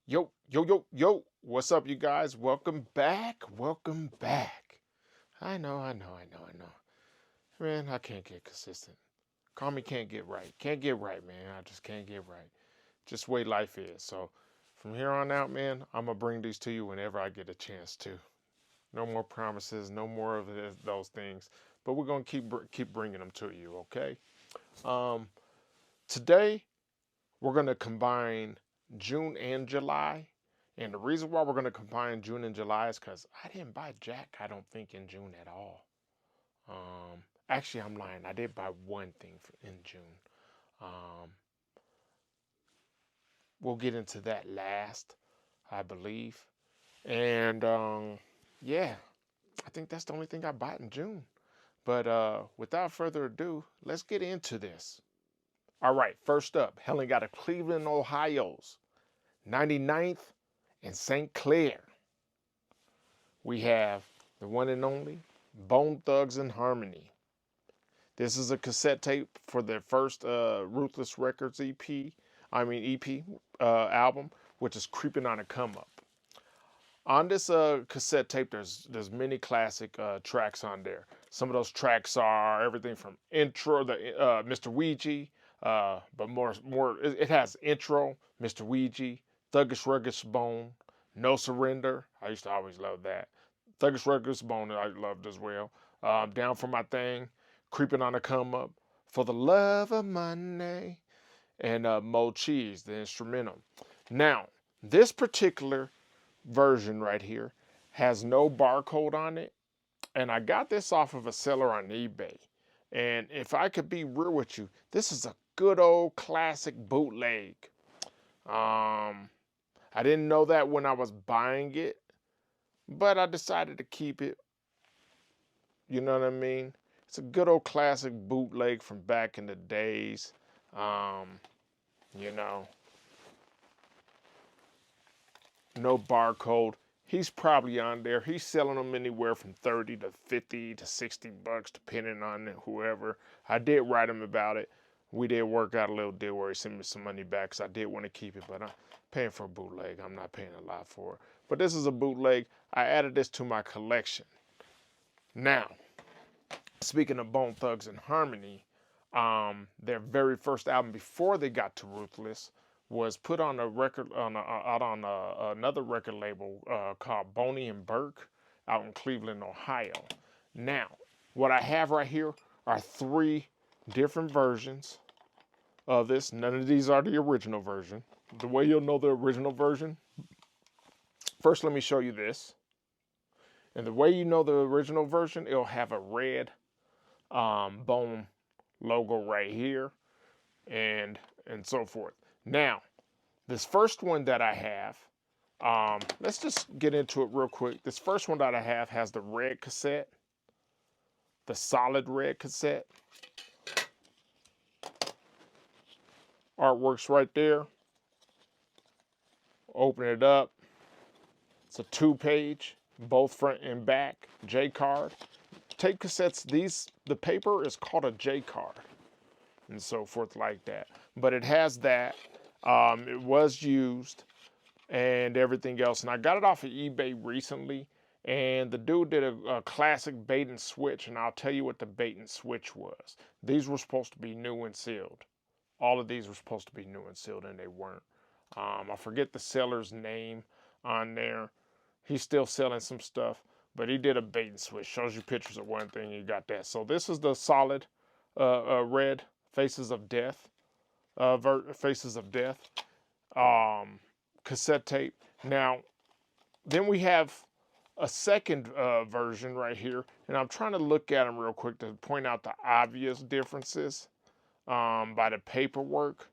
Yo, yo, yo, yo. What's up, you guys? Welcome back. Welcome back. I know. Man, I can't get consistent. Call me can't get right. Can't get right, man. I just can't get right. Just the way life is. So from here on out, man, I'm going to bring these to you whenever I get a chance to. No more promises, no more of those things. But we're going to keep bringing them to you, okay? Um, Today, we're going to combine June and July. And the reason why we're going to combine June and July is because I didn't buy Jack, I don't think, in June at all. Actually, I'm lying. I did buy one thing in June. Um, we'll get into that last, I believe. And yeah, I think that's the only thing I bought in June. But without further ado, let's get into this. All right, first up, Helen got a Cleveland, Ohio's 99th and St. Clair. We have the one and only Bone Thugs and Harmony. This is a cassette tape for their first Ruthless Records EP album, which is Creeping on a Come Up. On this cassette tape, there's many classic tracks on there. Some of those tracks are everything from intro, the Mr. Ouija, but more it has intro, Mr. Ouija, Thuggish Ruggish Bone, No Surrender. I used to always love that. Thuggish Ruggish Bone I loved as well. Down for My Thing, Creeping on a Come Up, For the Love of Money, and Mo Cheese, the instrumental. Now, this particular version right here has no barcode on it, and I got this off of a seller on eBay. And if I could be real with you, this is a good old classic bootleg. I didn't know that when I was buying it, but I decided to keep it. You know what I mean? It's a good old classic bootleg from back in the days. Um, you know, no barcode. He's probably on there. He's selling them anywhere from 30 to 50 to 60 bucks, depending on whoever. I did write him about it. We did work out a little deal where he sent me some money back because I did want to keep it, but I'm paying for a bootleg. I'm not paying a lot for it. But this is a bootleg. I added this to my collection. Now, speaking of Bone Thugs and Harmony, their very first album before they got to Ruthless was put on a record out on another record label called Boney and Burke out in Cleveland, Ohio. Now, what I have right here are three different versions of this. None of these are the original version. The way you'll know the original version, first let me show you this. And the way you know the original version, it'll have a red Bone logo right here and so forth. Now, this first one that I have, let's just get into it real quick. This first one that I have has the red cassette, the solid red cassette. Artwork's right there. Open it up. It's a 2-page, both front and back, J card. Tape cassettes, the paper is called a J card and so forth like that. But it has that. It was used and everything else. And I got it off of eBay recently. And the dude did a classic bait and switch. And I'll tell you what the bait and switch was. These were supposed to be new and sealed. All of these were supposed to be new and sealed, and they weren't. I forget the seller's name on there. He's still selling some stuff, but he did a bait and switch. Shows you pictures of one thing, you got that. So this is the solid red Faces of Death, cassette tape. Now, then we have a second version right here, and I'm trying to look at them real quick to point out the obvious differences by the paperwork.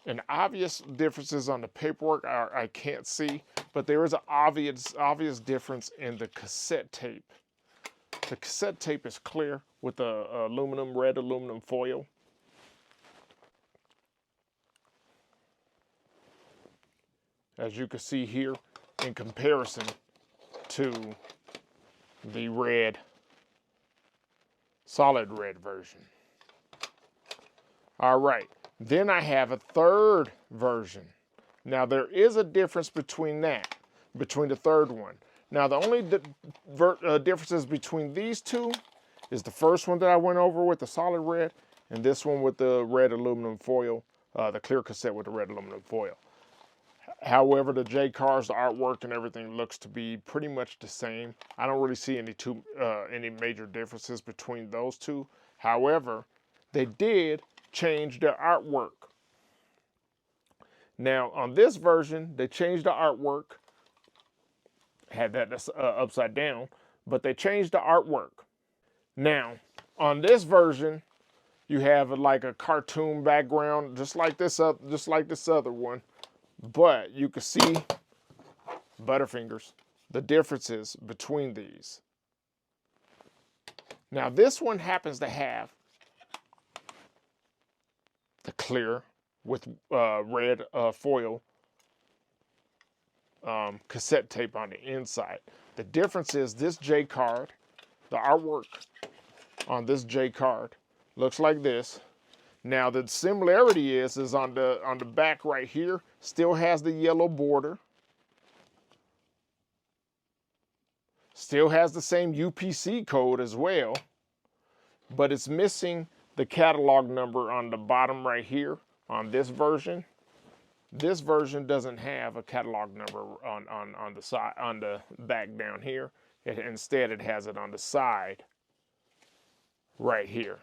And obvious differences on the paperwork I can't see, but there is an obvious difference in the cassette tape. The cassette tape is clear with the red aluminum foil. As you can see here, in comparison to the red, solid red version. All right, Then I have a third version. Now there is a difference between that, between the third one. Now the only differences between these two is the first one that I went over with the solid red, and this one with the red aluminum foil, the clear cassette with the red aluminum foil. However, the J cars, the artwork and everything looks to be pretty much the same. I don't really see any major differences between those two. However, they did change their artwork. Now, on this version, they changed the artwork. Had that upside down, but they changed the artwork. Now, on this version, you have like a cartoon background, just like this other one. But you can see, Butterfingers, the differences between these. Now, this one happens to have the clear with red foil cassette tape on the inside. The difference is this J card, the artwork on this J card looks like this. Now the similarity is on the back right here, still has the yellow border. Still has the same UPC code as well, but it's missing the catalog number on the bottom right here on this version. This version doesn't have a catalog number on the side, on the back down here. Instead, it has it on the side right here.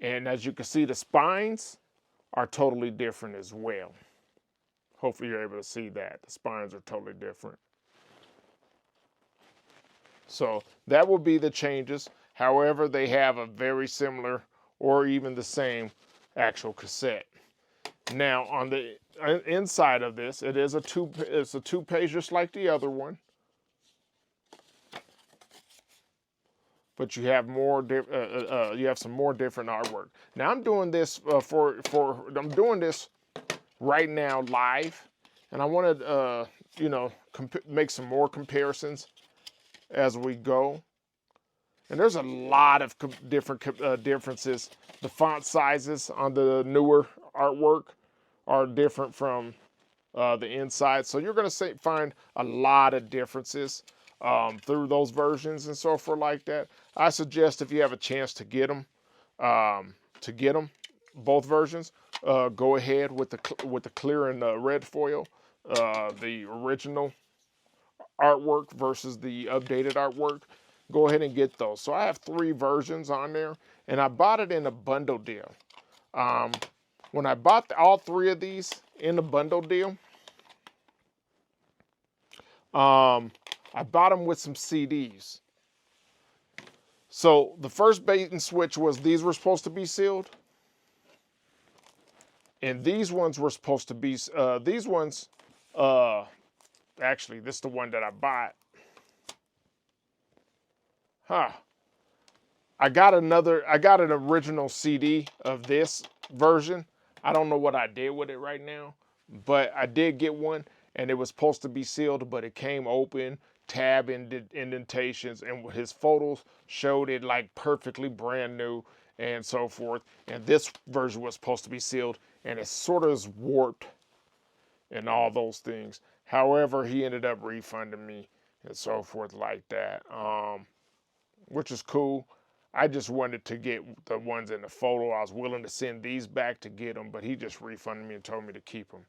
And as you can see, the spines are totally different as well. Hopefully you're able to see that. The spines are totally different. So that will be the changes. However, they have a very similar or even the same actual cassette. Now on the inside of this, it's a two-page just like the other one. But you have more, you have some more different artwork. Now I'm doing this I'm doing this right now live, and I want to, make some more comparisons as we go. And there's a lot of different differences. The font sizes on the newer artwork are different from the inside, so you're going to find a lot of differences through those versions and so forth like that. I suggest if you have a chance to get them, both versions, go ahead with the clear and the red foil, the original artwork versus the updated artwork. Go ahead and get those. So I have 3 versions on there, and I bought it in a bundle deal. When I bought all 3 of these in a bundle deal, I bought them with some CDs. So the first bait and switch was these were supposed to be sealed. And these ones were supposed to be, actually, this is the one that I bought. I got an original CD of this version. I don't know what I did with it right now, but I did get one, and it was supposed to be sealed, but it came open, tab indentations, and his photos showed it like perfectly brand new and so forth. And this version was supposed to be sealed, and it sort of is warped and all those things. However, he ended up refunding me and so forth like that, which is cool. I just wanted to get the ones in the photo. I was willing to send these back to get them, but he just refunded me and told me to keep them.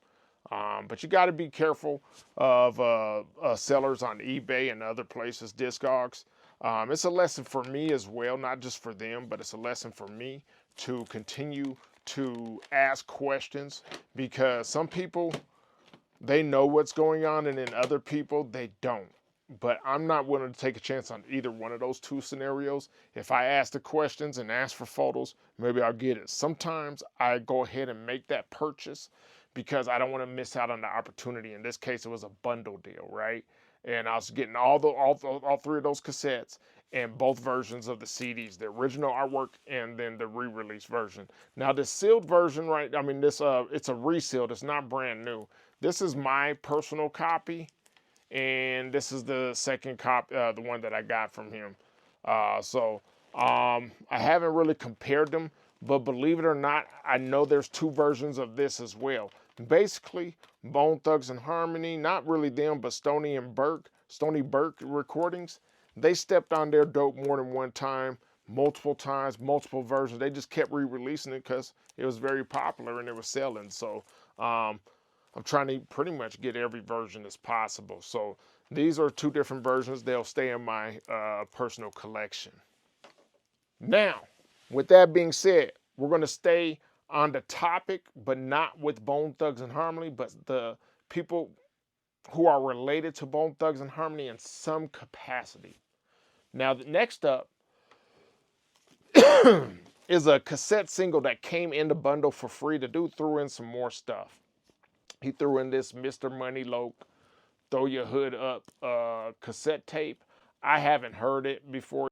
But you got to be careful of sellers on eBay and other places, Discogs. It's a lesson for me as well, not just for them, but it's a lesson for me to continue to ask questions, because some people, they know what's going on, and then other people, they don't. But I'm not willing to take a chance on either one of those 2 scenarios. If I ask the questions and ask for photos, maybe I'll get it. Sometimes I go ahead and make that purchase because I don't want to miss out on the opportunity. In this case, it was a bundle deal, right? And I was getting all 3 of those cassettes and both versions of the CDs, the original artwork and then the re-release version. Now the sealed version, right? I mean, this it's a resealed. It's not brand new. This is my personal copy. And this is the second copy, the one that I got from him. I haven't really compared them, But believe it or not, I know there's two versions of this as well. Basically, Bone Thugs and Harmony, not really them, but Stony Burke recordings, they stepped on their dope more than one time, multiple times, multiple versions. They just kept re-releasing it because it was very popular and it was selling. So I'm trying to pretty much get every version as possible. So these are two different versions. They'll stay in my personal collection. Now, with that being said, we're going to stay on the topic, but not with Bone Thugs and Harmony, but the people who are related to Bone Thugs and Harmony in some capacity. Now, next up is a cassette single that came in the bundle for free. The dude threw in some more stuff. He threw in this Mr. Money Loke, Throw Your Hood Up cassette tape. I haven't heard it before.